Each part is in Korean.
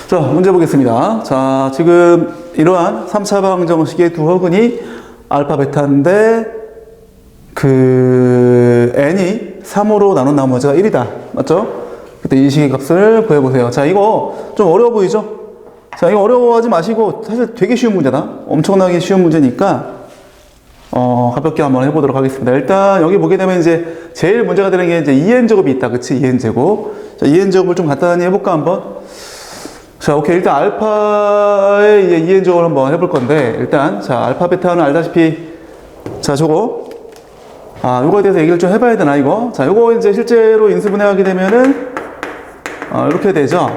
자, 문제 보겠습니다. 자, 지금 이러한 3차 방정식의 두 허근이 알파, 베타인데 n이 3으로 나눈 나머지가 1이다. 맞죠? 그때 이 식의 값을 구해보세요. 자, 이거 좀 어려워 보이죠? 자, 이거 어려워하지 마시고 사실 되게 쉬운 문제다. 엄청나게 쉬운 문제니까 가볍게 한번 해보도록 하겠습니다. 일단 여기 보게 되면 이제 제일 문제가 되는 게 이제 2n제곱이 있다. 그치? 2n제곱. 자, 2n제곱을 좀 간단히 해볼까 한번? 자, 오케이. 일단 알파의 이제 2n제곱을 한번 해볼 건데 일단 자, 알파, 베타는 알다시피 자, 요거에 대해서 얘기를 좀 해봐야 되나, 이거? 자, 요거 이제 실제로 인수분해하게 되면은, 이렇게 되죠?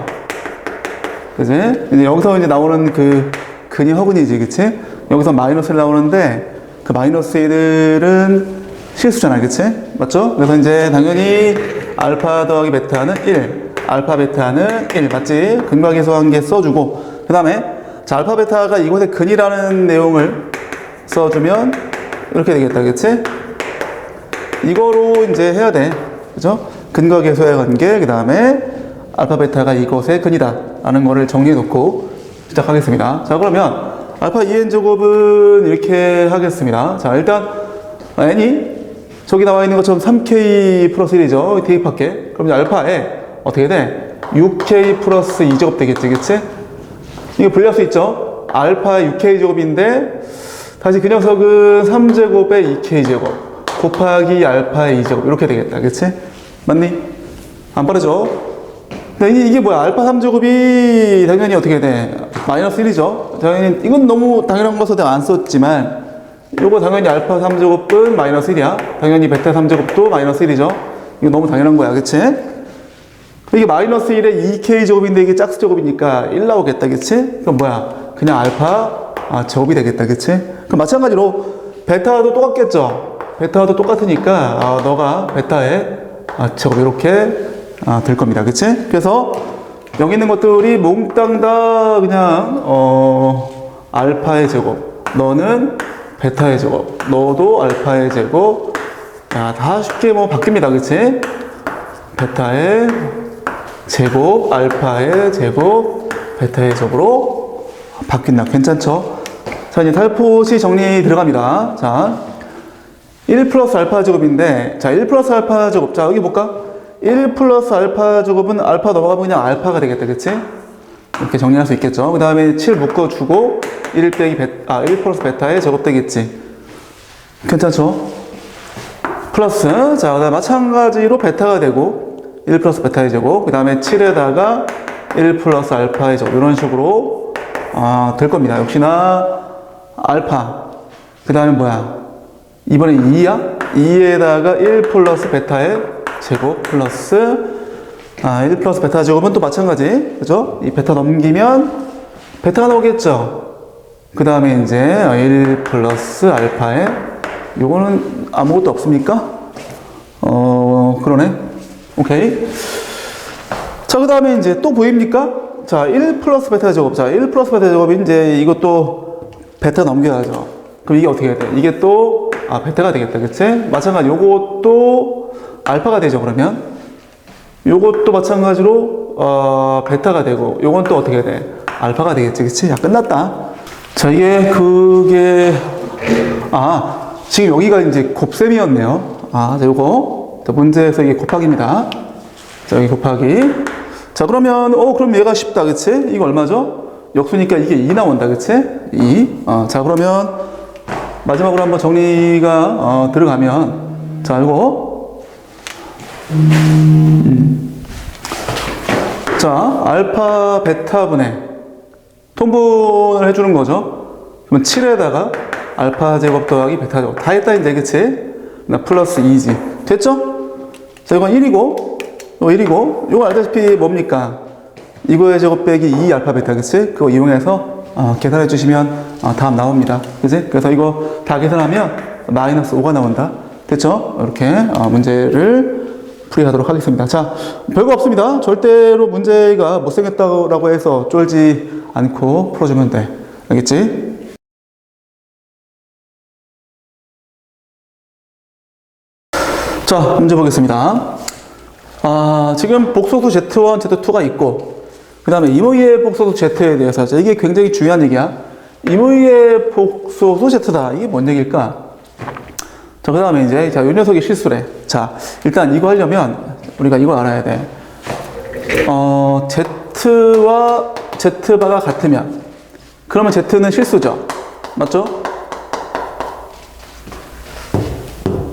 그지? 이제 여기서 이제 나오는 근이 허근이지, 그치? 여기서 마이너스 1 나오는데, 그 마이너스 1은 실수잖아, 그치? 맞죠? 그래서 이제 당연히 알파 더하기 베타는 1, 알파 베타는 1, 맞지? 근과 계수한 게 써주고, 그 다음에, 자, 알파 베타가 이곳에 근이라는 내용을 써주면, 이렇게 되겠다, 그치? 이거로 이제 해야 돼. 그죠? 근과 계수의 관계, 그 다음에 알파, 베타가 이것의 근이다. 라는 거를 정리해 놓고 시작하겠습니다. 자, 그러면 알파 2n제곱은 이렇게 하겠습니다. 자, 일단 n이 저기 나와 있는 것처럼 3k 플러스 1이죠. 대입할게. 그럼 이제 알파에 어떻게 돼? 6k 플러스 2제곱 되겠지, 그치? 이거 분리할 수 있죠? 알파의 6k제곱인데 다시 그 녀석은 3제곱에 2k제곱 곱하기 알파의 2제곱 이렇게 되겠다. 그치? 맞니? 안 빠르죠? 근데 이게 뭐야? 알파 3제곱이 당연히 어떻게 돼? 마이너스 1이죠? 당연히 이건 너무 당연한 거서 내가 안 썼지만 요거 당연히 알파 3제곱은 마이너스 1이야. 당연히 베타 3제곱도 마이너스 1이죠? 이거 너무 당연한 거야. 그치? 이게 마이너스 1에 2k제곱인데 이게 짝수제곱이니까 1 나오겠다. 그치? 그럼 뭐야? 그냥 알파 제곱이 되겠다. 그치? 그럼 마찬가지로 베타도 똑같겠죠? 베타도 똑같으니까 너가 베타의 제곱 이렇게 될 겁니다. 그치? 그래서 여기 있는 것들이 몽땅 다 그냥 알파의 제곱, 너는 베타의 제곱, 너도 알파의 제곱, 다 쉽게 뭐 바뀝니다. 그치? 베타의 제곱, 알파의 제곱, 베타의 제곱으로 바뀐다. 괜찮죠? 자, 이제 살포시 정리 들어갑니다. 자, 1 플러스 알파 제곱인데, 자, 1 플러스 알파 제곱. 자, 여기 볼까? 1 플러스 알파 제곱은 알파 넘어가면 그냥 알파가 되겠다. 그치? 이렇게 정리할 수 있겠죠? 그 다음에 7 묶어주고, 1 플러스 베타의 제곱 되겠지. 괜찮죠? 플러스, 자, 그 다음에 마찬가지로 베타가 되고, 1 플러스 베타의 제곱. 그 다음에 7에다가 1 플러스 알파의 제곱. 이런 식으로, 될 겁니다. 역시나, 알파. 그 다음에 뭐야? 이번엔 2야? 2에다가 1 플러스 베타의 제곱 플러스 1 플러스 베타 제곱은 또 마찬가지. 그죠? 이 베타 넘기면 베타가 나오겠죠? 그 다음에 이제 1 플러스 알파의 요거는 아무것도 없습니까? 그러네. 오케이. 자, 그 다음에 이제 또 보입니까? 자, 1 플러스 베타 제곱. 자, 1 플러스 베타 제곱이 이제 이것도 베타 넘겨야죠. 그럼 이게 어떻게 돼? 이게 또 베타가 되겠다. 그치? 마찬가지 요것도 알파가 되죠. 그러면 요것도 마찬가지로 베타가 되고 요건 또 어떻게 돼? 알파가 되겠지. 그치? 야, 끝났다. 자, 이게 지금 여기가 이제 곱셈이었네요. 자, 요거 문제에서 이게 곱하기입니다. 자, 여기 곱하기. 자, 그러면 그럼 얘가 쉽다. 그치? 이거 얼마죠? 역수니까 이게 2 나온다. 그치? 2. 자, 그러면 마지막으로 한번 정리가 들어가면, 자, 이거 자, 알파 베타분의 통분을 해주는 거죠. 그러면 7에다가 알파 제곱 더하기 베타 제곱 다 했다 이제. 그치? 나 플러스 2지. 됐죠? 자, 이건 1이고 이거 1이고 이거 알다시피 뭡니까? 이거의 제곱 빼기 2 알파 베타. 그치? 그거 이용해서 계산해 주시면 답 나옵니다. 그치? 그래서 이거 다 계산하면 마이너스 5가 나온다. 됐죠? 이렇게 문제를 풀이하도록 하겠습니다. 자, 별거 없습니다. 절대로 문제가 못생겼다고 해서 쫄지 않고 풀어주면 돼. 알겠지? 자, 문제 보겠습니다. 지금 복소수 Z1, Z2가 있고 그 다음에 이모의 복소수 Z에 대해서 하자. 이게 굉장히 중요한 얘기야. 이모의 복소수 Z다. 이게 뭔 얘기일까? 자, 그 다음에 이제, 자, 요 녀석이 실수래. 자, 일단 이거 하려면 우리가 이걸 알아야 돼. Z와 Z바가 같으면, 그러면 Z는 실수죠. 맞죠?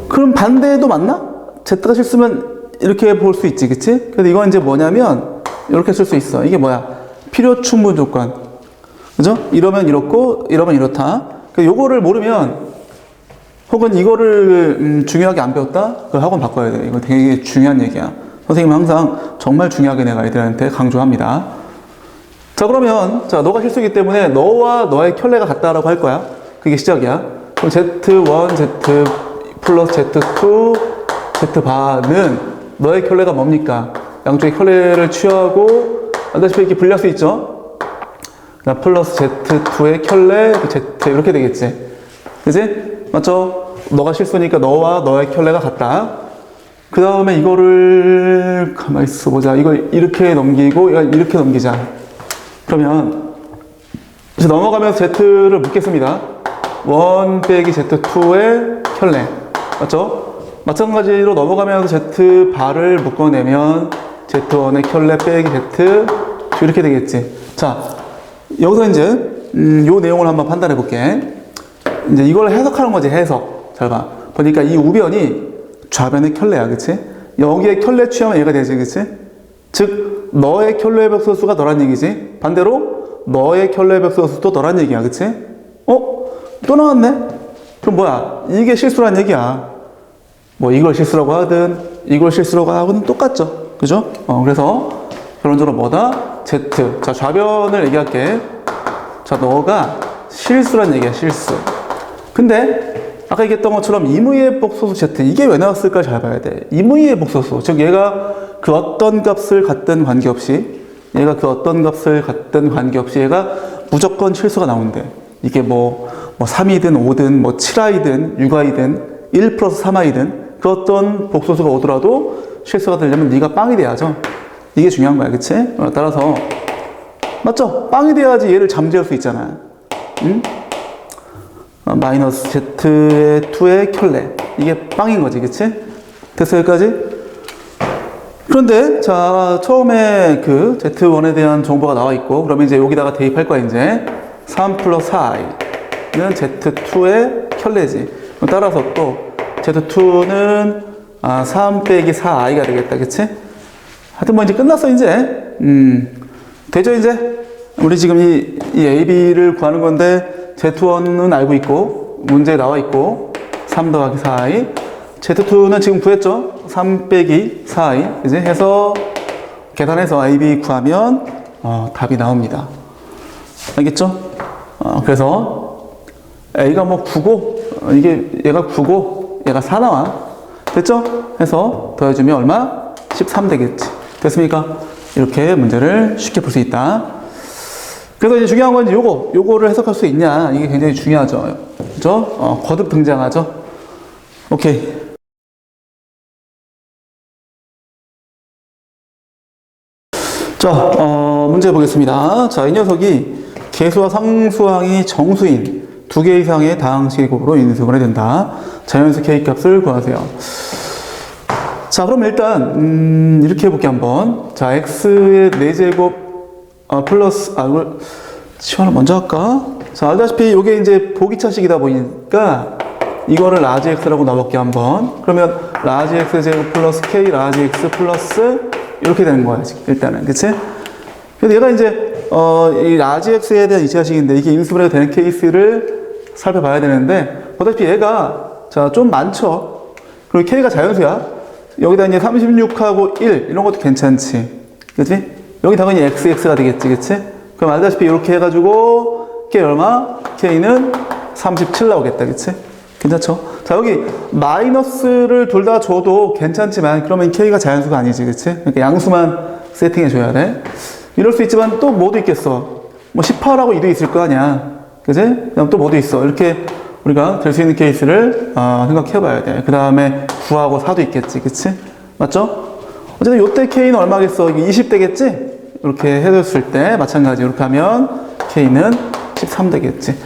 그럼 반대도 맞나? Z가 실수면 이렇게 볼 수 있지, 그치? 근데 이건 이제 뭐냐면, 이렇게 쓸 수 있어. 이게 뭐야? 필요 충분 조건. 그죠? 이러면 이렇고, 이러면 이렇다. 요거를 모르면, 혹은 이거를 중요하게 안 배웠다? 그 학원 바꿔야 돼. 이거 되게 중요한 얘기야. 선생님은 항상 정말 중요하게 내가 애들한테 강조합니다. 자, 그러면, 자, 너가 실수이기 때문에 너와 너의 켤레가 같다라고 할 거야. 그게 시작이야. 그럼 Z1, Z 플러스 Z2, Z바는 너의 켤레가 뭡니까? 양쪽의 켤레를 취하고, 알다시피 이렇게 분리할 수 있죠? 플러스 Z2의 켤레, Z, 이렇게 되겠지. 그지? 맞죠? 너가 실수니까 너와 너의 켤레가 같다. 그 다음에 이거를, 가만히 있어 보자. 이걸 이렇게 넘기고, 이걸 이렇게 넘기자. 그러면, 이제 넘어가면서 Z를 묶겠습니다. 1 빼기 Z2의 켤레. 맞죠? 마찬가지로 넘어가면서 Z바를 묶어내면 Z1의 켤레 빼기 Z 이렇게 되겠지. 자, 여기서 이제 요 내용을 한번 판단해 볼게. 이제 이걸 해석하는 거지, 해석. 잘 봐. 보니까 이 우변이 좌변의 켤레야, 그치? 여기에 켤레 취하면 얘가 되지, 그치? 즉, 너의 켤레 벽소수가 너란 얘기지. 반대로 너의 켤레 벽소수도 너란 얘기야, 그치? 또 나왔네? 그럼 뭐야? 이게 실수란 얘기야. 뭐 이걸 실수라고 하든 이걸 실수라고 하든 똑같죠. 그죠? 그래서 결론적으로 뭐다? Z. 자, 좌변을 얘기할게. 자, 너가 실수란 얘기야, 실수. 근데 아까 얘기했던 것처럼 이무의 복소수 Z. 이게 왜 나왔을까 잘 봐야 돼. 이무의 복소수. 즉 얘가 그 어떤 값을 갖든 관계없이 얘가 무조건 실수가 나온대. 이게 뭐 3이든 5든 뭐 7i든 6i든 1 플러스 3i든 그 어떤 복소수가 오더라도 실수가 되려면 네가 빵이 돼야죠. 이게 중요한 거야, 그치? 따라서 맞죠? 빵이 돼야지 얘를 잠재울 수 있잖아. 응? 마이너스 Z의 2의 켤레. 이게 빵인 거지, 그치? 됐어, 여기까지? 그런데 자, 처음에 그 Z1에 대한 정보가 나와 있고, 그러면 이제 여기다가 대입할 거야, 이제 3 플러스 4i는 Z2의 켤레지. 따라서 또 Z2는 3 빼기 4i가 되겠다, 그치? 하여튼 뭐 이제 끝났어, 이제. 되죠, 이제? 우리 지금 이 AB를 구하는 건데, Z1은 알고 있고, 문제에 나와 있고, 3 더하기 4i. Z2는 지금 구했죠? 3 빼기 4i. 이제 해서, 계산해서 AB 구하면, 답이 나옵니다. 알겠죠? 그래서, A가 뭐 9고, 얘가 9고, 얘가 4 나와. 됐죠? 해서 더해주면 얼마? 13 되겠지. 됐습니까? 이렇게 문제를 쉽게 풀 수 있다. 그래서 이제 중요한 건 요거를 해석할 수 있냐. 이게 굉장히 중요하죠. 그죠? 거듭 등장하죠. 오케이. 자, 문제 보겠습니다. 자, 이 녀석이 개수와 상수항이 정수인 두 개 이상의 다항식으로 인수분해 된다. 자연수 K값을 구하세요. 자, 그럼 일단 이렇게 해볼게 한번. 자, X의 4제곱 플러스 이걸 시원을 먼저 할까? 자, 알다시피 이게 이제 보기차식이다 보니까 이거를 라지 X라고 넣어볼게 한번. 그러면 라지 X 제곱 플러스 K 라지 X 플러스 이렇게 되는 거야, 일단은. 그치? 근데 얘가 이제 이 라지 X에 대한 이차식인데 이게 인수분해가 되는 케이스를 살펴봐야 되는데, 보다시피 얘가, 자, 좀 많죠? 그리고 K가 자연수야. 여기다 이제 36하고 1, 이런 것도 괜찮지. 그치? 여기 당연히 XX가 되겠지, 그치? 그럼 알다시피 이렇게 해가지고, K 얼마? K는 37 나오겠다, 그치? 괜찮죠? 자, 여기 마이너스를 둘 다 줘도 괜찮지만, 그러면 K가 자연수가 아니지, 그치? 그러니까 양수만 세팅해줘야 돼. 이럴 수 있지만 또 뭐도 있겠어? 뭐 18하고 2도 있을 거 아니야. 그치? 그다음 또 뭐도 있어. 이렇게 우리가 될 수 있는 케이스를 생각해 봐야 돼. 그 다음에 9하고 4도 있겠지. 그치? 맞죠? 어쨌든 요때 K는 얼마겠어? 이게 20 되겠지? 이렇게 해줬을 때 마찬가지 이렇게 하면 K는 13 되겠지.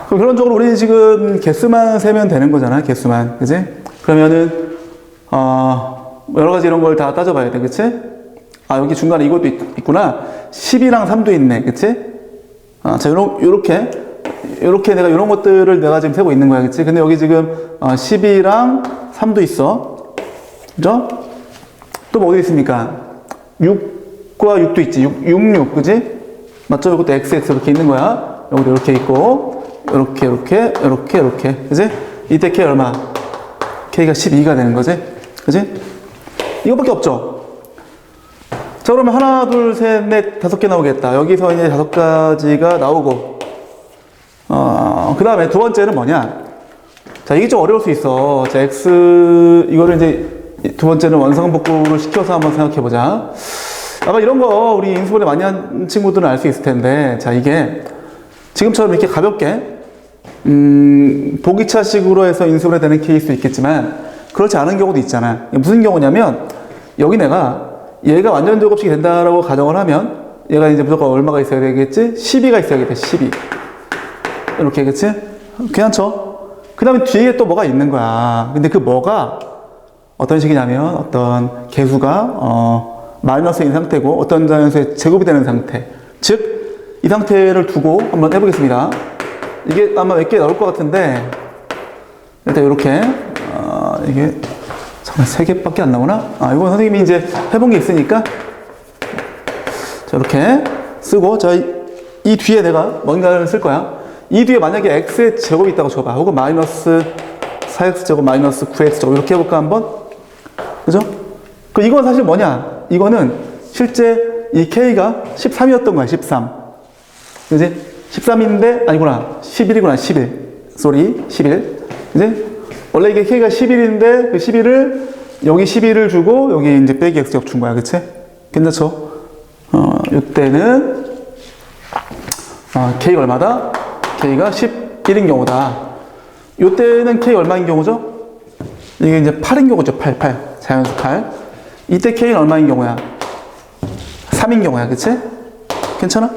그럼 결론적으로 우리 지금 개수만 세면 되는 거잖아. 개수만. 그지? 그러면은 여러 가지 이런 걸 다 따져봐야 돼. 그치? 아, 여기 중간에 이것도 있구나. 10이랑 3도 있네. 그치? 자, 요렇게 내가 이런 것들을 내가 지금 세고 있는 거야. 그치? 근데 여기 지금 10이랑 3도 있어. 그죠? 또 뭐 어디 있습니까? 6과 6도 있지. 6. 그지? 맞죠? 이것도 XX 이렇게 있는 거야. 여기도 이렇게 있고, 이렇게. 그지? 이때 K 얼마? K가 12가 되는 거지? 그지? 이거밖에 없죠? 자, 그러면 하나, 둘, 셋, 넷, 5개 나오겠다. 여기서 이제 5가지가 나오고, 그 다음에 두 번째는 뭐냐? 자, 이게 좀 어려울 수 있어. 자, 이거를 이제 두 번째는 원상복구를 시켜서 한번 생각해 보자. 아마 이런 거 우리 인수분해 많이 한 친구들은 알 수 있을 텐데, 자, 이게 지금처럼 이렇게 가볍게, 보기차식으로 해서 인수분해 되는 케이스도 있겠지만, 그렇지 않은 경우도 있잖아. 무슨 경우냐면, 여기 얘가 완전 제곱식이 된다라고 가정을 하면, 얘가 이제 무조건 얼마가 있어야 되겠지? 12가 있어야겠다, 12. 이렇게, 그치? 괜찮죠? 그 다음에 뒤에 또 뭐가 있는 거야. 근데 그 뭐가 어떤 식이냐면, 어떤 개수가, 마이너스인 상태고, 어떤 자연수의 제곱이 되는 상태. 즉, 이 상태를 두고 한번 해보겠습니다. 이게 아마 몇 개 나올 것 같은데, 일단 이렇게, 이게, 잠깐 3개밖에 안 나오나? 이건 선생님이 이제 해본 게 있으니까. 자, 이렇게 쓰고, 자, 이 뒤에 내가 뭔가를 쓸 거야. 이 뒤에 만약에 x의 제곱이 있다고 줘봐. 혹은 마이너스 4x제곱, 마이너스 9x제곱, 이렇게 해볼까, 한번? 그죠? 이건 사실 뭐냐? 이거는 실제 이 k가 13이었던 거야, 13. 그지? 13인데, 아니구나. 11이구나, 11. 쏘리, 11. 그지? 원래 이게 k가 11인데, 그 11을, 여기 11을 주고, 여기 이제 빼기 x제곱 준 거야, 그치? 괜찮죠? 이때는, k가 얼마다? k가 11인 경우다. 이때는 k 얼마인 경우죠? 이게 이제 8인 경우죠, 8. 자연수 8. 이때 k는 얼마인 경우야? 3인 경우야, 그치? 괜찮아?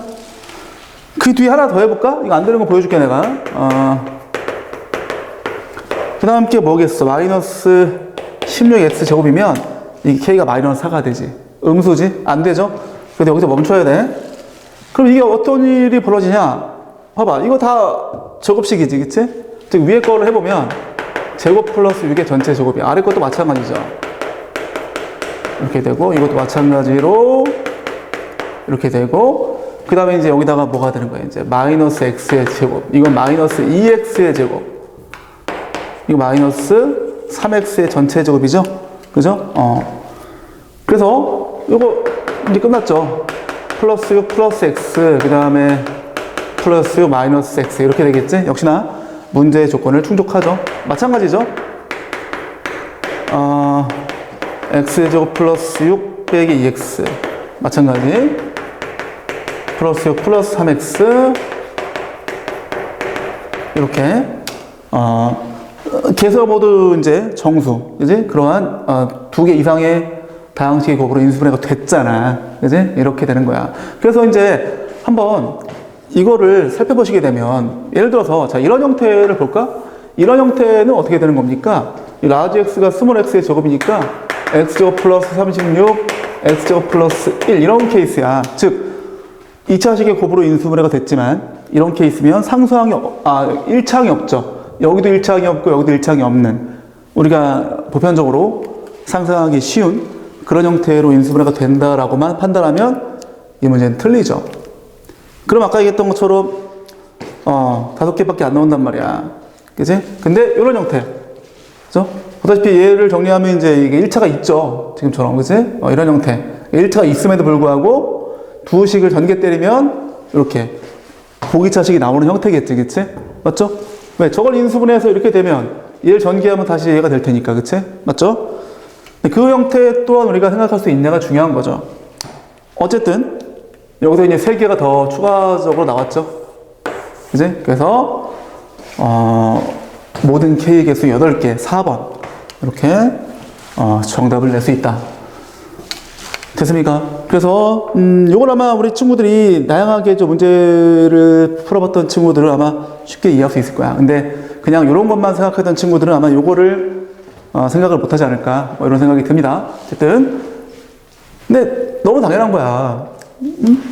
그 뒤에 하나 더 해볼까? 이거 안 되는 거 보여줄게, 내가. 그 다음 게 뭐겠어? 마이너스 16x 제곱이면 이 k가 마이너스 4가 되지. 음수지? 안 되죠? 근데 여기서 멈춰야 돼. 그럼 이게 어떤 일이 벌어지냐? 봐봐. 이거 다 제곱식이지, 그치? 즉, 위에 거를 해보면 제곱 플러스 6의 전체 제곱이. 아래 것도 마찬가지죠. 이렇게 되고, 이것도 마찬가지로 이렇게 되고, 그 다음에 이제 여기다가 뭐가 되는 거야? 이제 마이너스 x의 제곱. 이건 마이너스 2x의 제곱. 이거 마이너스 3x의 전체 제곱이죠? 그죠? 그래서 이거 이제 끝났죠? 플러스 6 플러스 x, 그 다음에 플러스 6 마이너스 x 이렇게 되겠지? 역시나 문제의 조건을 충족하죠? 마찬가지죠? x의 제곱 플러스 6 빼기 2x 마찬가지. 플러스 6 플러스 3x 이렇게 개수가 모두 이제 정수, 그지? 그러한 2개 이상의 다항식의 곱으로 인수분해가 됐잖아, 그지? 이렇게 되는 거야. 그래서 이제 한번 이거를 살펴보시게 되면, 예를 들어서 자, 이런 형태를 볼까? 이런 형태는 어떻게 되는 겁니까? 이 라지 x가 스몰 x의 제곱이니까 x제곱 플러스 36 x제곱 플러스 1 이런 케이스야. 즉 2차식의 곱으로 인수분해가 됐지만 이런 케이스면 상수항이 1차항이 없죠. 여기도 1차항이 없고 여기도 1차항이 없는, 우리가 보편적으로 상상하기 쉬운 그런 형태로 인수분해가 된다라고만 판단하면 이 문제는 틀리죠. 그럼 아까 얘기했던 것처럼 5개밖에 안 나온단 말이야. 그치? 근데 이런 형태, 그죠? 보다시피 얘를 정리하면 이제 이게 1차가 있죠. 지금처럼, 그치? 이런 형태. 1차가 있음에도 불구하고 두 식을 전개 때리면 이렇게 보기차식이 나오는 형태겠지, 그치? 맞죠? 왜? 저걸 인수분해해서 이렇게 되면 얘를 전개하면 다시 얘가 될 테니까, 그치? 맞죠? 그 형태 또한 우리가 생각할 수 있냐가 중요한 거죠. 어쨌든 여기서 이제 3개가 더 추가적으로 나왔죠. 그치? 그래서 모든 K 개수 8개, 4번 이렇게 정답을 낼 수 있다. 됐습니까? 그래서 요걸 아마 우리 친구들이 다양하게 좀 문제를 풀어봤던 친구들은 아마 쉽게 이해할 수 있을 거야. 근데 그냥 이런 것만 생각하던 친구들은 아마 요거를 생각을 못하지 않을까 뭐 이런 생각이 듭니다. 어쨌든 근데 너무 당연한 거야.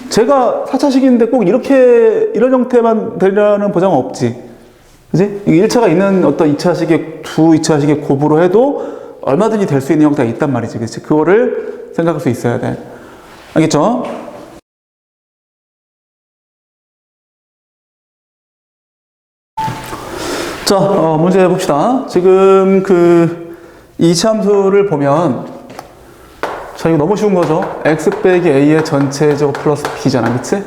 제가 4차 시기인데 꼭 이렇게 이런 형태만 되려는 보장은 없지. 그지? 1차가 있는 어떤 2차 시기, 2차 시기 고부로 해도 얼마든지 될 수 있는 형태가 있단 말이지. 그치? 그거를 생각할 수 있어야 돼. 알겠죠? 자, 문제 해봅시다. 지금 이차 함수를 보면, 자, 이거 너무 쉬운 거죠? x 빼기 a의 전체제곱 플러스 b잖아. 그치?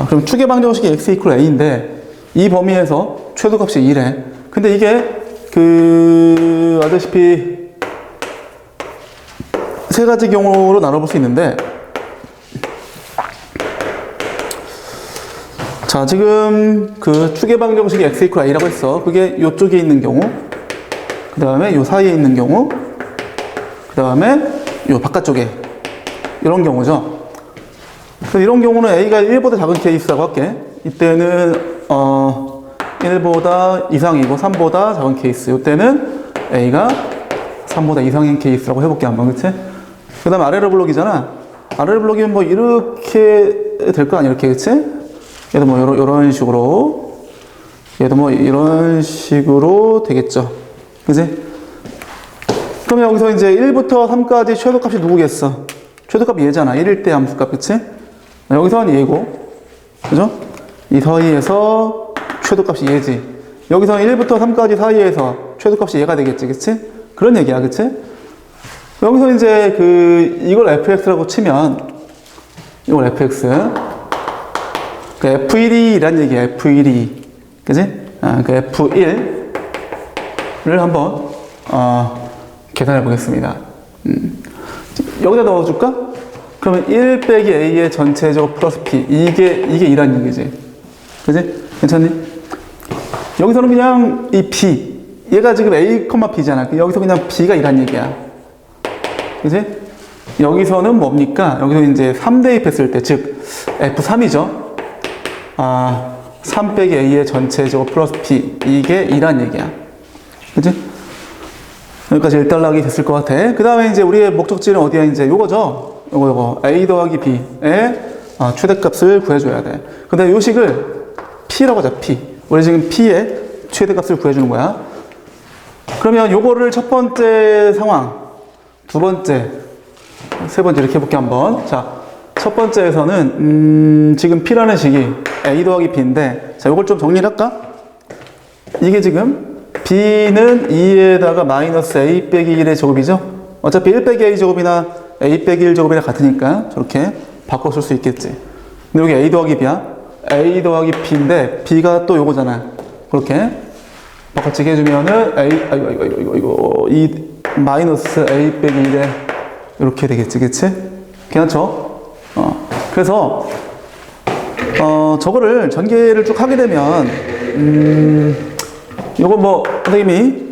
그럼 추계 방정식이 x 이퀄 a인데, 이 범위에서 최소값이 1에. 근데 이게, 알다시피, 세 가지 경우로 나눠볼 수 있는데, 자, 지금 추계 방정식이 x 이퀄 a라고 했어. 그게 요쪽에 있는 경우, 그 다음에 요 사이에 있는 경우, 그 다음에 요 바깥쪽에 이런 경우죠. 그래서 이런 경우는 a가 1보다 작은 케이스라고 할게. 이때는 1보다 이상이고 3보다 작은 케이스. 이때는 a가 3보다 이상인 케이스라고 해볼게 한번. 그치? 그 다음에 아래로 블록이잖아. 아래로 블록이면 뭐 이렇게 될 거 아니야. 이렇게. 그치? 얘도 뭐 이런 식으로, 얘도 뭐 이런 식으로 되겠죠. 그지? 그러면 여기서 이제 1부터 3까지 최소값이 누구겠어? 최소값이 얘잖아. 1일 때 함수값. 그치? 여기서는 얘고, 그죠? 이 사이에서 최소값이 얘지. 여기서는 1부터 3까지 사이에서 최소값이 얘가 되겠지. 그치? 그런 얘기야. 그치? 여기서 이제 이걸 fx라고 치면, 이걸 fx. F1이란 얘기야, F1이. 그지? F1을 한번, 계산해 보겠습니다. 여기다 넣어줄까? 그러면 1 빼기 A의 전체제곱 플러스 P. 이게 2란 얘기지. 그지? 괜찮니? 여기서는 그냥 이 B. 얘가 지금 A, B잖아. 여기서 그냥 B가 2란 얘기야. 그지? 여기서는 뭡니까? 여기서 이제 3 대입했을 때, 즉, F3이죠. 3 빼기 a의 전체제곱 플러스 p. 이게 2란 얘기야. 그치? 여기까지 일단락이 됐을 것 같아. 그 다음에 이제 우리의 목적지는 어디야? 이제 요거죠? 요거. a 더하기 b의 최대값을 구해줘야 돼. 근데 요 식을 p라고 하자, p. 우리 지금 p의 최대값을 구해주는 거야. 그러면 요거를 첫 번째 상황, 두 번째, 세 번째 이렇게 해볼게, 한번. 자. 첫 번째에서는 지금 P라는 식이 A 더하기 B인데, 자, 이걸 좀 정리를 할까? 이게 지금 B는 2에다가 마이너스 A 빼기 1의 제곱이죠? 어차피 1 빼기 A 제곱이나 A 빼기 1 제곱이나 같으니까 저렇게 바꿔 쓸 수 있겠지. 근데 여기 A 더하기 B야? A 더하기 B인데 B가 또 요거잖아. 그렇게 바꿔치기 해주면은 이거 이 마이너스 A 빼기 1에 이렇게 되겠지, 그치? 괜찮죠? 그래서, 저거를 전개를 쭉 하게 되면, 요거 뭐, 선생님이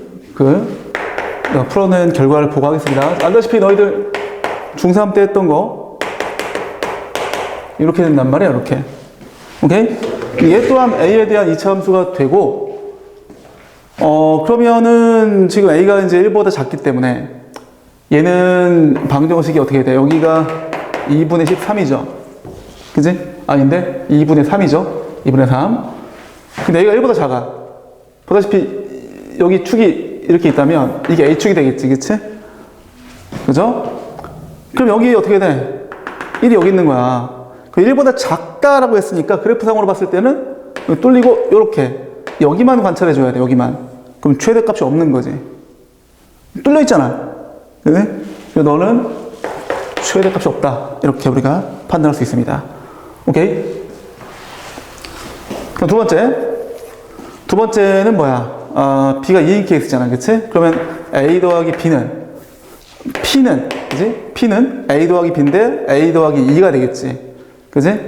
풀어낸 결과를 보고 하겠습니다. 알다시피 너희들 중3 때 했던 거, 이렇게 된단 말이야, 이렇게. 오케이? 얘 또한 A에 대한 2차 함수가 되고, 그러면은 지금 A가 이제 1보다 작기 때문에, 얘는 방정식이 어떻게 돼? 여기가 2분의 13이죠. 그지? 아닌데? 2분의 3이죠? 2분의 3. 근데 A가 1보다 작아. 보다시피 여기 축이 이렇게 있다면 이게 A축이 되겠지, 그치? 그죠? 그럼 여기 어떻게 돼? 1이 여기 있는 거야. 그 1보다 작다라고 했으니까 그래프상으로 봤을 때는 뚫리고 요렇게 여기만 관찰해 줘야 돼, 여기만. 그럼 최대값이 없는 거지. 뚫려 있잖아. 그지? 너는 최대값이 없다. 이렇게 우리가 판단할 수 있습니다. 오케이? 그럼 두 번째는 뭐야? B가 2인 케이스잖아. 그치? 그러면 A 더하기 P는, 그치? P는 A 더하기 B인데 A 더하기 2가 되겠지. 그치?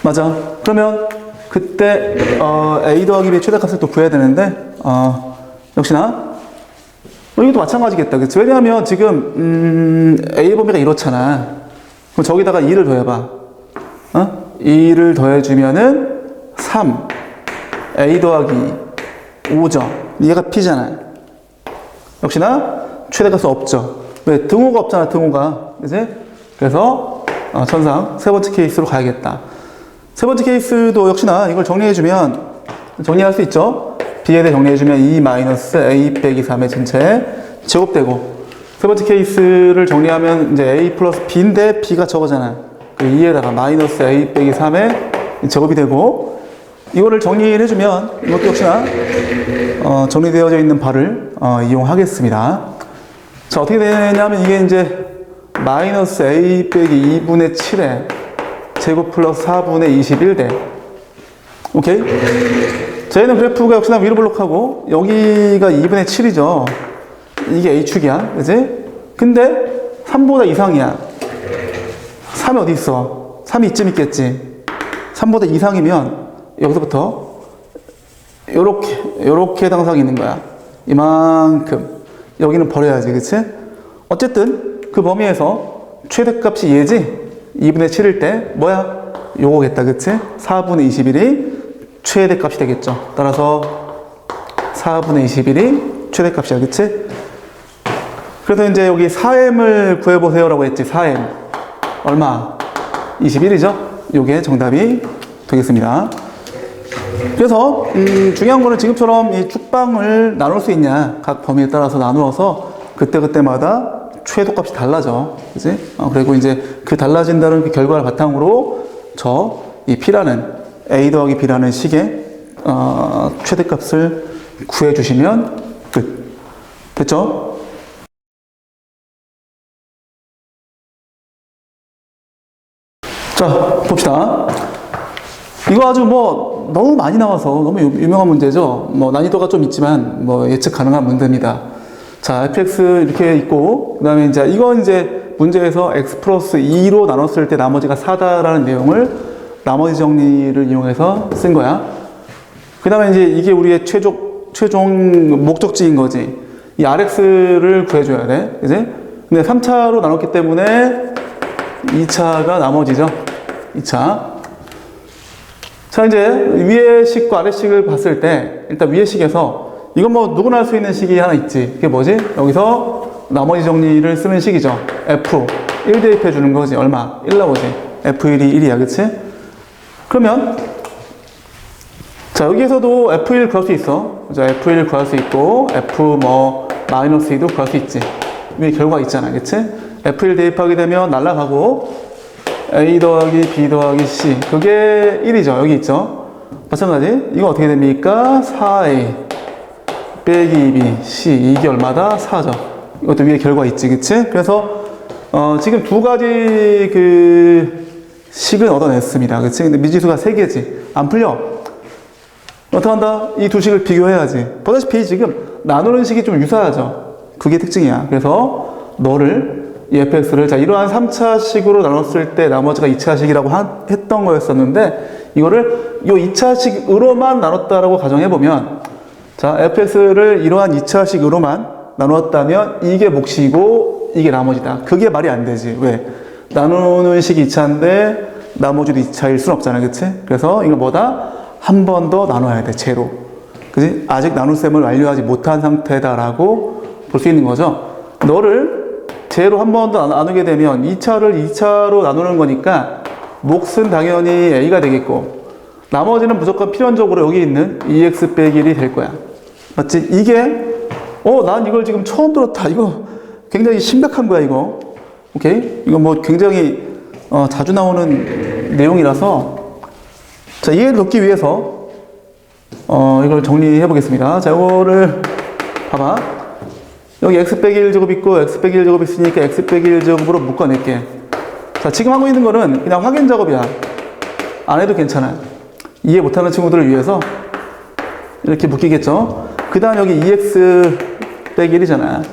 맞아. 그러면 그때, A 더하기 B의 최대값을 또 구해야 되는데, 역시나, 이것도 마찬가지겠다. 그치? 왜냐하면 지금, A 범위가 이렇잖아. 그럼 저기다가 2를 더해봐. 2를 더해주면은 3. A 더하기 5죠. 얘가 P잖아요. 역시나 최대값은 없죠. 왜? 등호가 없잖아, 등호가. 그지? 그래서 천상 세 번째 케이스로 가야겠다. 세 번째 케이스도 역시나 이걸 정리해주면 정리할 수 있죠. B에 대해 정리해주면 2 마이너스 A 빼기 3의 전체 제곱되고, 세 번째 케이스를 정리하면 이제 A 플러스 B인데 B가 저거잖아. 그 2에다가 마이너스 A 빼기 3의 제곱이 되고, 이거를 정리를 해주면 이것도 역시나 정리되어져 있는 바를 이용하겠습니다. 자, 어떻게 되냐면 이게 이제 마이너스 A 빼기 2분의 7에 제곱 플러스 4분의 21대. 오케이? 저희는 그래프가 역시나 위로 블록하고 여기가 2분의 7이죠. 이게 H축이야. 그지? 근데 3보다 이상이야. 3이 어디 있어? 3이 이쯤 있겠지. 3보다 이상이면 여기서부터 요렇게 해당상이 있는 거야. 이만큼. 여기는 버려야지. 그치? 어쨌든 그 범위에서 최대값이 얘지? 2분의 7일 때 뭐야? 요거겠다. 그치? 4분의 21이 최대값이 되겠죠. 따라서 4분의 21이 최대값이야. 그치? 그래서 이제 여기 4m을 구해보세요 라고 했지. 4m 얼마? 21이죠. 요게 정답이 되겠습니다. 그래서 중요한 거는 지금처럼 이 축방을 나눌 수 있냐, 각 범위에 따라서 나누어서 그때그때마다 최소값이 달라져. 그지? 그리고 이제 그 달라진다는 그 결과를 바탕으로 이 P라는 A 더하기 B라는 식의 최대값을 구해주시면 끝. 됐죠? 자, 봅시다. 이거 아주 너무 많이 나와서 너무 유명한 문제죠. 난이도가 좀 있지만 예측 가능한 문제입니다. 자, fx 이렇게 있고, 그 다음에 이건 문제에서 x 플러스 2로 나눴을 때 나머지가 4다라는 내용을 나머지 정리를 이용해서 쓴 거야. 그 다음에 이게 우리의 최종 목적지인 거지. 이 rx를 구해줘야 돼. 그지? 근데 3차로 나눴기 때문에 2차가 나머지죠. 2차. 자, 이제 위의 식과 아래 식을 봤을 때, 일단 위의 식에서 이건 누구나 할 수 있는 식이 하나 있지. 그게 뭐지? 여기서 나머지 정리를 쓰는 식이죠. F 1 대입해 주는 거지. 얼마? 1 나오지. F1이 1이야. 그치? 그러면 자, 여기에서도 F1 구할 수 있어. 자, F1 구할 수 있고 F 마이너스 2도 구할 수 있지. 위에 결과 있잖아. 그치? F1 대입하게 되면 날라가고 A 더하기 B 더하기 C, 그게 1이죠. 여기 있죠. 마찬가지. 이거 어떻게 됩니까? 4A 빼기 B, C. 이게 얼마다? 4죠. 이것도 위에 결과 있지. 그치? 그래서 지금 두 가지 그 식은 얻어냈습니다. 그치? 근데 미지수가 3개지. 안 풀려. 어떻게 한다? 이 두 식을 비교해야지. 보다시피 지금 나누는 식이 좀 유사하죠. 그게 특징이야. 그래서 이 fx를 이러한 3차식으로 나눴을 때 나머지가 2차식이라고 했던 거였었는데, 이거를 이 2차식으로만 나눴다라고 가정해보면, 자, fx를 이러한 2차식으로만 나누었다면 이게 몫이고 이게 나머지다. 그게 말이 안 되지. 왜? 나누는 식이 2차인데 나머지도 2차일 순 없잖아. 그치? 그래서 이거 한 번 더 나눠야 돼. 제로. 그치? 아직 나눗셈을 완료하지 못한 상태다라고 볼 수 있는 거죠. 너를 제로 한 번 더 나누게 되면 2차를 2차로 나누는 거니까 몫은 당연히 A가 되겠고, 나머지는 무조건 필연적으로 여기 있는 2x 빼기 1이 될 거야. 맞지? 이게 난 이걸 지금 처음 들었다. 이거 굉장히 심각한 거야, 이거. 오케이? 이거 굉장히 자주 나오는 내용이라서, 자, 이해를 돕기 위해서 이걸 정리해 보겠습니다. 자, 이거를 봐봐. 여기 x 빼기 1제곱 있고 x 빼기 1제곱 있으니까 x 빼기 1제곱으로 묶어낼게. 자, 지금 하고 있는 거는 그냥 확인 작업이야. 안 해도 괜찮아요. 이해 못하는 친구들을 위해서 이렇게 묶이겠죠. 그 다음 여기 2x 빼기 1이잖아.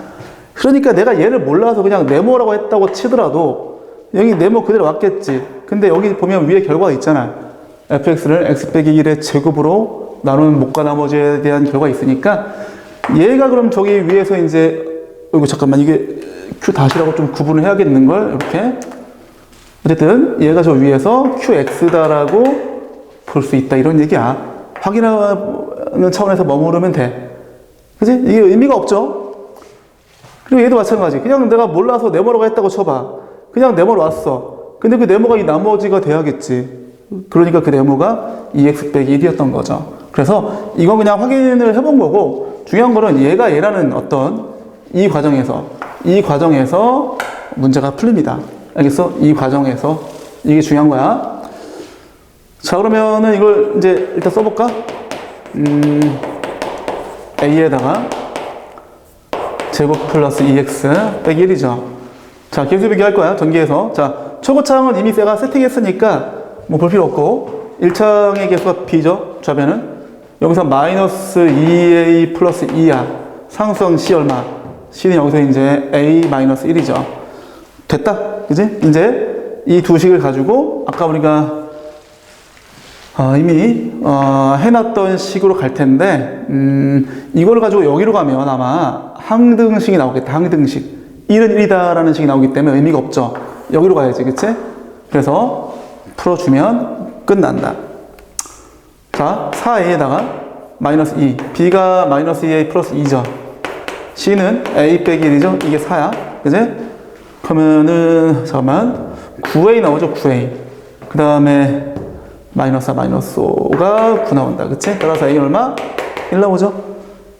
그러니까 내가 얘를 몰라서 그냥 네모라고 했다고 치더라도 여기 네모 그대로 왔겠지. 근데 여기 보면 위에 결과가 있잖아. fx를 x 빼기 1의 제곱으로 나누는 목과 나머지에 대한 결과가 있으니까, 얘가 그럼 저기 위에서 잠깐만, 이게 q 다시라고 좀 구분을 해야겠는걸? 이렇게. 어쨌든 얘가 저 위에서 QX다라고 볼 수 있다 이런 얘기야. 확인하는 차원에서 머무르면 돼. 그치? 이게 의미가 없죠? 그리고 얘도 마찬가지. 그냥 내가 몰라서 네모라고 했다고 쳐봐. 그냥 네모로 왔어. 근데 그 네모가 이 나머지가 돼야겠지. 그러니까 그 네모가 2x 빼기 1이었던 거죠. 그래서 이건 그냥 확인을 해본 거고, 중요한 거는 얘가 얘라는 어떤 이 과정에서 문제가 풀립니다. 알겠어? 이 과정에서 이게 중요한 거야. 자, 그러면은 이걸 이제 일단 써볼까? a에다가 제곱 플러스 2x 빼기 1이죠. 자, 계수 비교할 거야, 전기에서. 자, 초고창은 이미 제가 세팅했으니까 뭐 볼 필요 없고, 1창의 계수가 b죠, 좌변은. 여기서 마이너스 2a 플러스 2야. 상수항 c 얼마? c는 여기서 이제 a 마이너스 1이죠. 됐다, 그지? 이제 이 두 식을 가지고 아까 우리가 이미 해놨던 식으로 갈 텐데, 이걸 가지고 여기로 가면 아마 항등식이 나오겠다. 항등식. 1은 1이다라는 식이 나오기 때문에 의미가 없죠. 여기로 가야지, 그치? 그래서 풀어주면 끝난다. 자, 4a에다가 마이너스 2. b가 마이너스 2a 플러스 2죠. c는 a 빼기 1이죠. 이게 4야. 그치? 그러면은, 잠깐만. 9a 나오죠, 9a. 그 다음에 마이너스 4, 마이너스 5가 9 나온다. 그치? 따라서 a 얼마? 1 나오죠?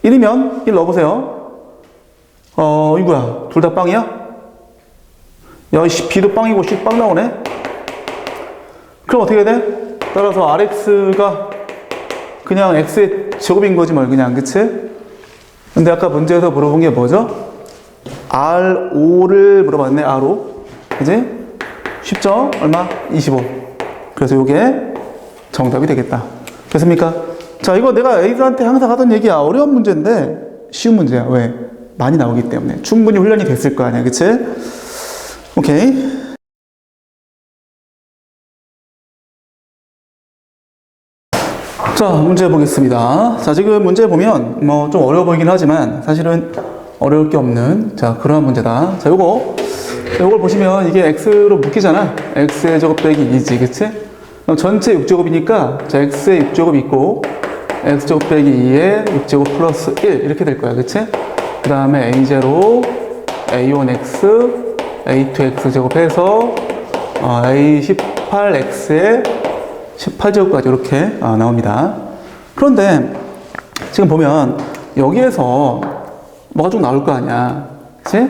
1이면 1 넣어보세요. 이거야. 둘 다 빵이야? 야, 이씨, b도 빵이고 c 빵 나오네? 그럼 어떻게 돼? 따라서 rx가 그냥 x의 제곱인 거지 뭘, 그냥. 그치? 근데 아까 문제에서 물어본 게 뭐죠? R5를 물어봤네, R5. 그치? 쉽죠? 얼마? 25. 그래서 요게 정답이 되겠다. 됐습니까? 자, 이거 내가 애들한테 항상 하던 얘기야. 어려운 문제인데 쉬운 문제야. 왜? 많이 나오기 때문에. 충분히 훈련이 됐을 거 아니야. 그치? 오케이. 자, 문제 보겠습니다. 자, 지금 문제 보면 뭐 좀 어려워 보이긴 하지만 사실은 어려울 게 없는, 자, 그러한 문제다. 자, 요걸 보시면 이게 x로 묶이잖아. x의 제곱 빼기 2지, 그치? 그럼 전체 6제곱이니까, 자, x의 6제곱 있고, x제곱 빼기 2에 6제곱 플러스 1, 이렇게 될 거야, 그치? 그 다음에 a0, a1x, a2x 제곱해서, a18x에 18제곱까지 이렇게 나옵니다. 그런데, 지금 보면, 여기에서 뭐가 쭉 나올 거 아니야. 그치?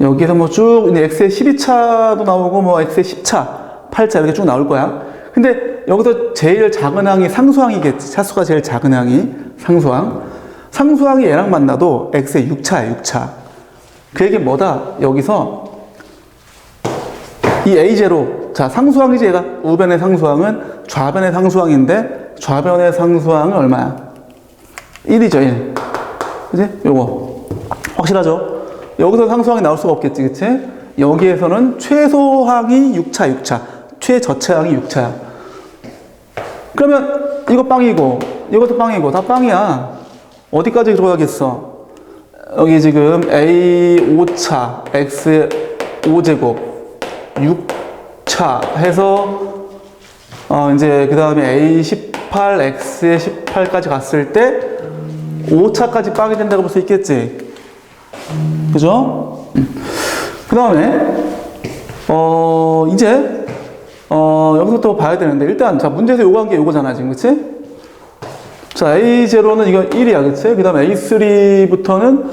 여기에서 뭐 쭉, x의 12차도 나오고, 뭐 x의 10차, 8차 이렇게 쭉 나올 거야. 근데 여기서 제일 작은 항이 상수항이겠지. 차수가 제일 작은 항이 상수항. 상수항이 얘랑 만나도 x의 6차야, 6차. 그 얘기는 뭐다? 여기서 이 a0, 자, 상수항이지 얘가. 우변의 상수항은 좌변의 상수항인데 좌변의 상수항은 얼마야? 1이죠, 1. 그치? 요거. 확실하죠? 여기서 상수항이 나올 수가 없겠지, 그치? 여기에서는 최소항이 6차, 6차. 최저차항이 6차야. 그러면 이거 빵이고 이것도 빵이고 다 빵이야. 어디까지 들어가겠어? 여기 지금 a 5차, x의 5제곱, 6차 해서 이제 그 다음에 a 18, x의 18까지 갔을 때 5차까지 빵이 된다고 볼 수 있겠지. 그죠? 그 다음에 이제 여기서 또 봐야 되는데, 일단, 자, 문제에서 요구한 게 요거잖아, 지금, 그치? 자, A0는 이건 1이야, 그치? 그 다음에 A3부터는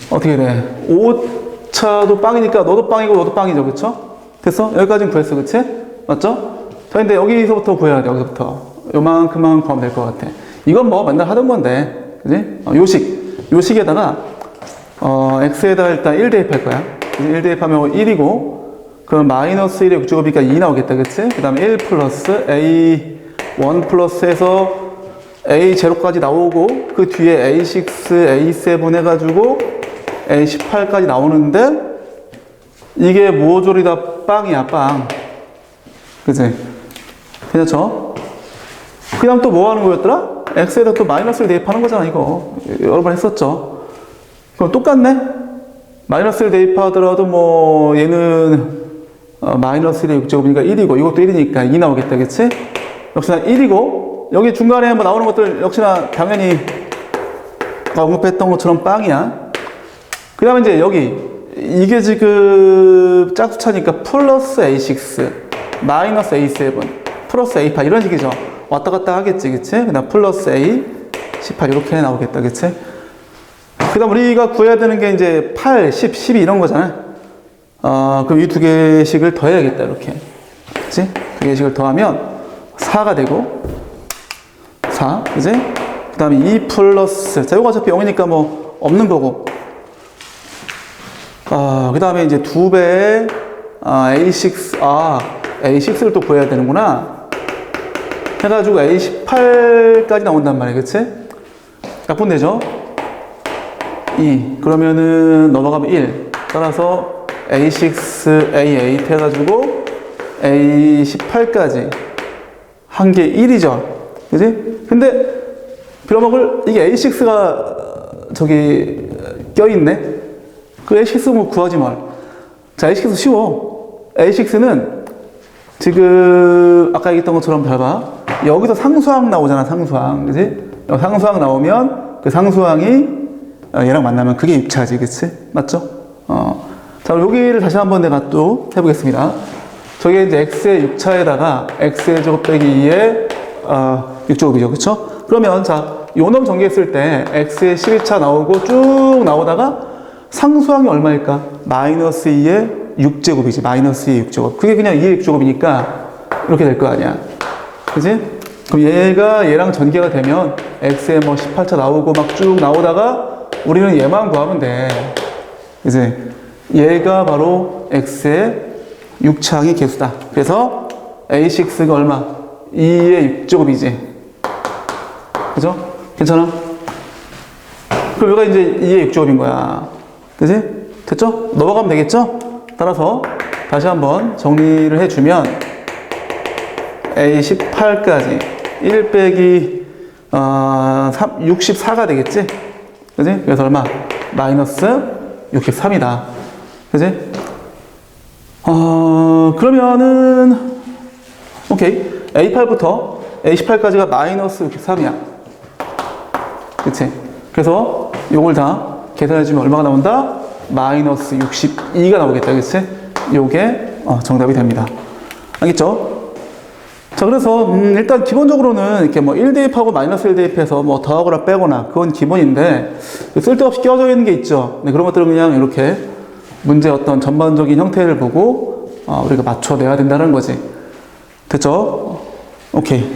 어떻게 돼? 5차도 빵이니까 너도 빵이고 너도 빵이죠, 그쵸? 됐어? 여기까지는 구했어, 그치? 맞죠? 자, 근데 여기서부터 구해야 돼, 여기서부터. 요만큼만 구하면 될 것 같아. 이건 뭐 맨날 하던 건데, 그치? 요식에다가, x에다가 일단 1 대입할 거야. 1 대입하면 1이고, 그럼 마이너스 1의 6제곱이니까 2 나오겠다, 그치? 그 다음에 1 플러스 a1 플러스 해서 a0까지 나오고, 그 뒤에 a6, a7 해가지고 a18까지 나오는데, 이게 모조리 다 빵이야, 빵. 그치? 괜찮죠? 그냥 또 뭐 하는 거였더라? x에다 또 마이너스를 대입하는 거잖아, 이거. 여러 번 했었죠. 그럼 똑같네? 마이너스를 대입하더라도 뭐, 얘는 마이너스 1의 6제곱이니까 1이고 이것도 1이니까 2 나오겠다, 그치? 역시나 1이고 여기 중간에 뭐 나오는 것들 역시나 당연히 언급했던 것처럼 빵이야. 그 다음에 이제 여기 이게 지금 짝수차니까 플러스 A6 마이너스 A7 플러스 A8 이런 식이죠. 왔다 갔다 하겠지, 그치? 그 다음 플러스 A18 이렇게 나오겠다, 그치? 그 다음 우리가 구해야 되는 게 이제 8, 10, 12 이런 거잖아. 그럼 이 두 개씩을 더해야겠다, 이렇게. 그치? 두 개씩을 더하면 4가 되고, 4, 그치? 그 다음에 2 플러스, 자, 이거 어차피 0이니까 뭐, 없는 거고. 그 다음에 이제 2배의, A6, A6를 또 구해야 되는구나. 해가지고 A18까지 나온단 말이야, 그치? 약분되죠? 2, 그러면은 넘어가면 1. 따라서 A6, A8 해가지고 A18까지 한 게 1이죠. 그지? 근데 빌어먹을 이게 A6가 저기 껴있네? 그 A6 뭐 구하지 말. 자, A6 쉬워. A6는 지금 아까 얘기했던 것처럼 잘 봐. 여기서 상수항 나오잖아, 상수항. 그지? 상수항 나오면 그 상수항이 얘랑 만나면 그게 6차지, 그치? 맞죠? 자, 여기를 다시 한번 내가 또 해보겠습니다. 저게 이제 x의 6차에다가 x의 제곱 빼기 2의 6제곱이죠, 그쵸? 그러면 자, 요놈 전개했을 때 x의 12차 나오고 쭉 나오다가 상수항이 얼마일까? 마이너스 2의 6제곱이지, 마이너스 2의 6제곱. 그게 그냥 2의 6제곱이니까 이렇게 될 거 아니야. 그치? 그럼 얘가 얘랑 전개가 되면 x에 뭐 18차 나오고 막 쭉 나오다가 우리는 얘만 구하면 돼. 이제 얘가 바로 x의 6차항의 개수다. 그래서 a6가 얼마? 2의 6제곱이지. 그죠? 괜찮아? 그럼 여기가 이제 2의 6제곱인 거야. 그지? 됐죠? 넘어가면 되겠죠? 따라서 다시 한번 정리를 해주면 a18까지 1 빼기 64가 되겠지? 그지? 그래서 얼마? 마이너스 63이다. 그지? 그러면은, 오케이. A8부터 A18까지가 마이너스 63이야. 그치? 그래서 요걸 다 계산해주면 얼마가 나온다? 마이너스 62가 나오겠다. 그치? 요게 정답이 됩니다. 알겠죠? 자, 그래서 일단 기본적으로는 이렇게 뭐 1 대입하고 마이너스 1 대입해서 뭐 더하거나 빼거나 그건 기본인데 쓸데없이 끼워져 있는 게 있죠. 네, 그런 것들은 그냥 이렇게 문제 어떤 전반적인 형태를 보고 우리가 맞춰내야 된다는 거지. 됐죠? 오케이.